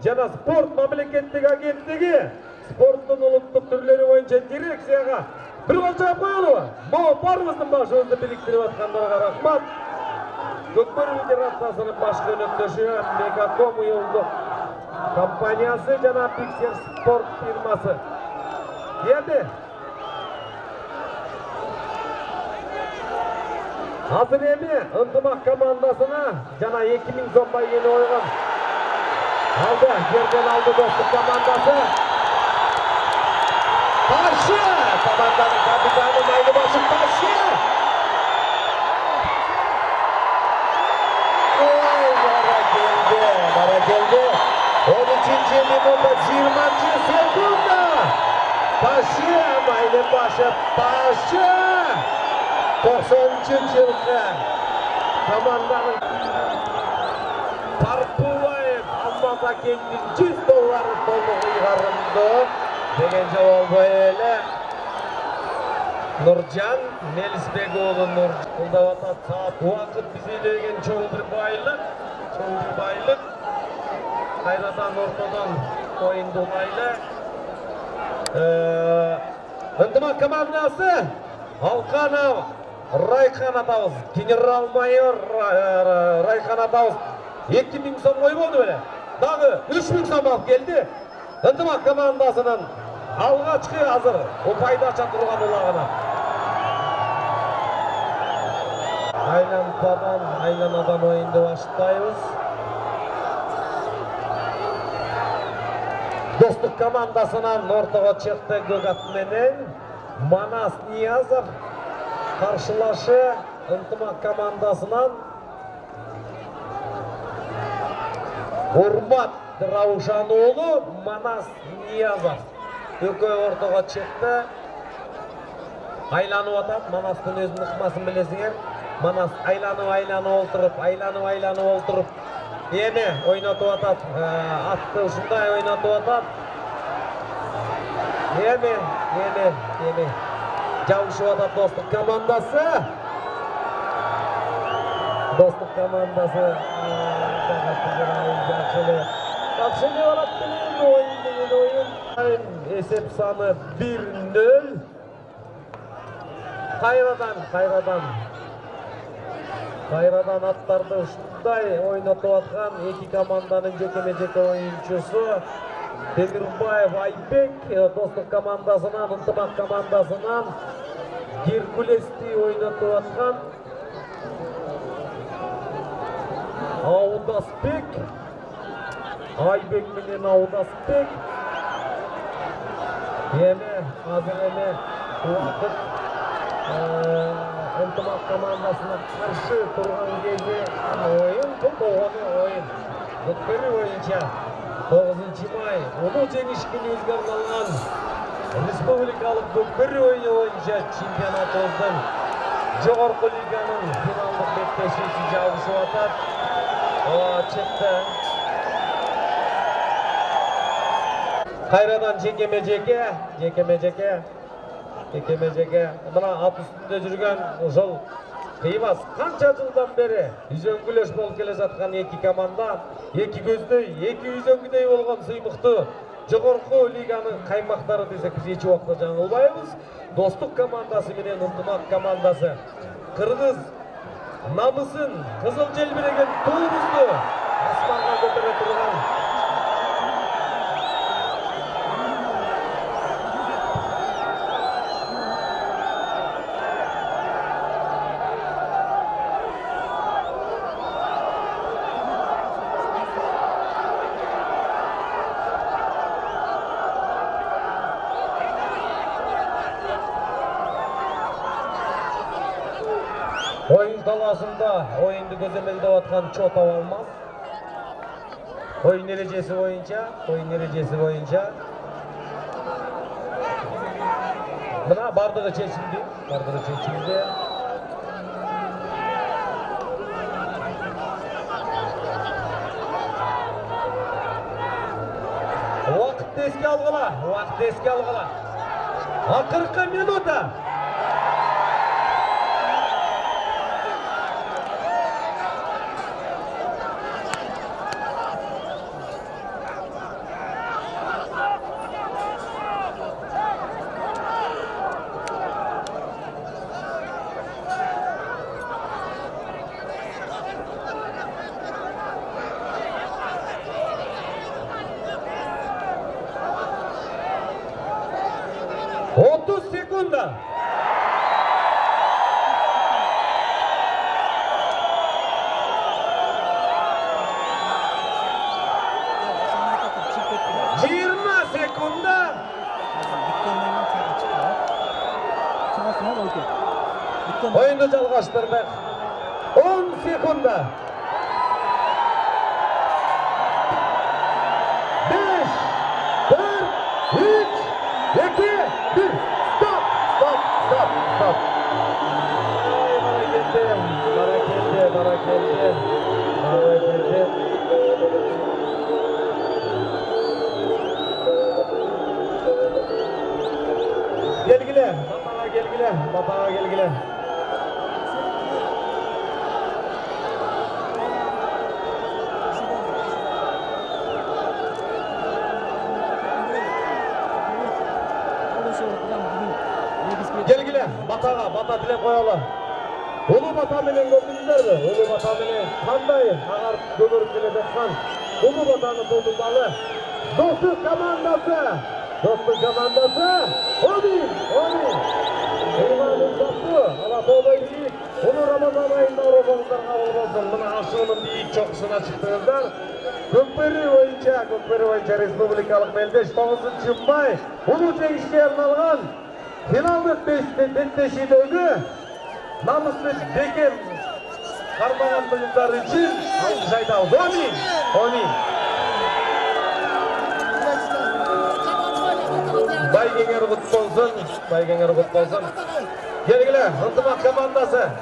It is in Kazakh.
жана спорт мамлекеттик агенттиги спорттун улуттук түрлөрү боюнча дирекцияга бир кол жаап коелубу? Могу баарыбыздын башыбызды бириктирип аткандарга рахмат. Көкбөрү федерациясынын баш өнөктөшү Мегаком уюлдук компаниясы жана Пиксер спорт фирмасы. Эми азыр ынтымак командасына жана 2000 сом байыны ойгон алды жерден алды достук командасы. Ташы команданын капитаны Майлыбашев Ташы. Бара келди. 13-минутта 20-секундда. Ташы Майлыбашев Ташы. 90-жылкы команданын Парпулаев Алматы Акендин $100 толук ыйгарымды деген жабол эле. Нуржан Мелисбек уулу Нуржан кылдап атат. Саат убакыт бизелеген чоң бир байлык. Кайрадан ортодон оюнду улайлы. Ынтымак командасы Алканов Райхан атабыз, генерал-майор Райхан атабыз 2000 сом койбоду беле. Дагы 3000 сом алып келди. Ынтымак командасынын алгачкы азыр упайды ача турган улагына. Айланадан оюнду баштайбыз. Достук командасынан ортого чыкты Гөгат менен Манас Ниязов. Каршылашы ынтымак командасынан Урмат Раушан уулу Манас Ниязов. Экөө ортого чыкты. Айланып атат. Манастын өзүнүн ыкмасын билесиңер. Манас айланып олтуруп эми ойнотуп атат. Атты ушундай ойнотуп атат. Эми жабышып атат достук командасы. Жакшы барат деген оюн. Эсеп саны 1-0. Кайрадан аттарды ушундай ойнотуп аткан эки команданын жекеме-жеке оюнчусу Темирбаев Айбек достук командасынан, ынтымак командасынан Геркулести ойнотуп аткан Аудасбек Айбек менен Аудасбек. Азыр убакыт ынтымак командасына каршы турган кезде оюн оюн. Көкбөрү боюнча 9-май улуу жеңиш күнүбүзгө арналган республикалык көкбөрү оюну боюнча чемпионатыбыздын жогорку лиганын финалдык беттешүүсү жабышып атат. Чыкты. Кайрадан жекеме-жеке. Мына ат үстүндө жүргөн ушул кыйбас канча жылдан бери үзөңгүлөш болуп келе жаткан эки команда, эки көздөй, эки үзөңгүдөй болгон сыймыктуу жогорку лиганын каймактары десек биз эч убакта жаңылбайбыз. Достук командасы менен ынтымак командасы кыргыз намысын, кызыл желбиреген туубузду асманга көтөрө турган Oyun talasında oyundu gözemelde atkan Çot Avalmaz. Oyun derecesi boyunca. Buna bardağı çekildi. Vakit eski algıla. Akırkı minuta. 30 sekunda. Yirmi sekunda. Oyunu жалғаштырдық. 10 sekunda. 5, 4, 3, 2, 1. Stop, stop, stop, stop. Barakeldi. Batağa gelgile. Gelgile, bata dilep koyalı. Ulu bata menen gördünüzlerdi. Ulu bata menen kanday ağarıp gömürüp gele жатқан. Ulu batаны tutulmalı. Dostluk komandası. Omin. Eyvallah taptı. Allah to'g'ri deylik. Uni Ramazon oyida ro'zamizlar qabul bo'lsin. Mana Ashurning buyuk cho'qqisini chiqdilar. Ko'peri bo'yicha respublikalik beldesh 9 may uni jengishga arналған finalдык беттешидегі намысты бекем қармаған бұйымдар үшін алғыс айтамыз. Амин. Байгеңер құт болсын. Келгіле, ынтымақ командасы.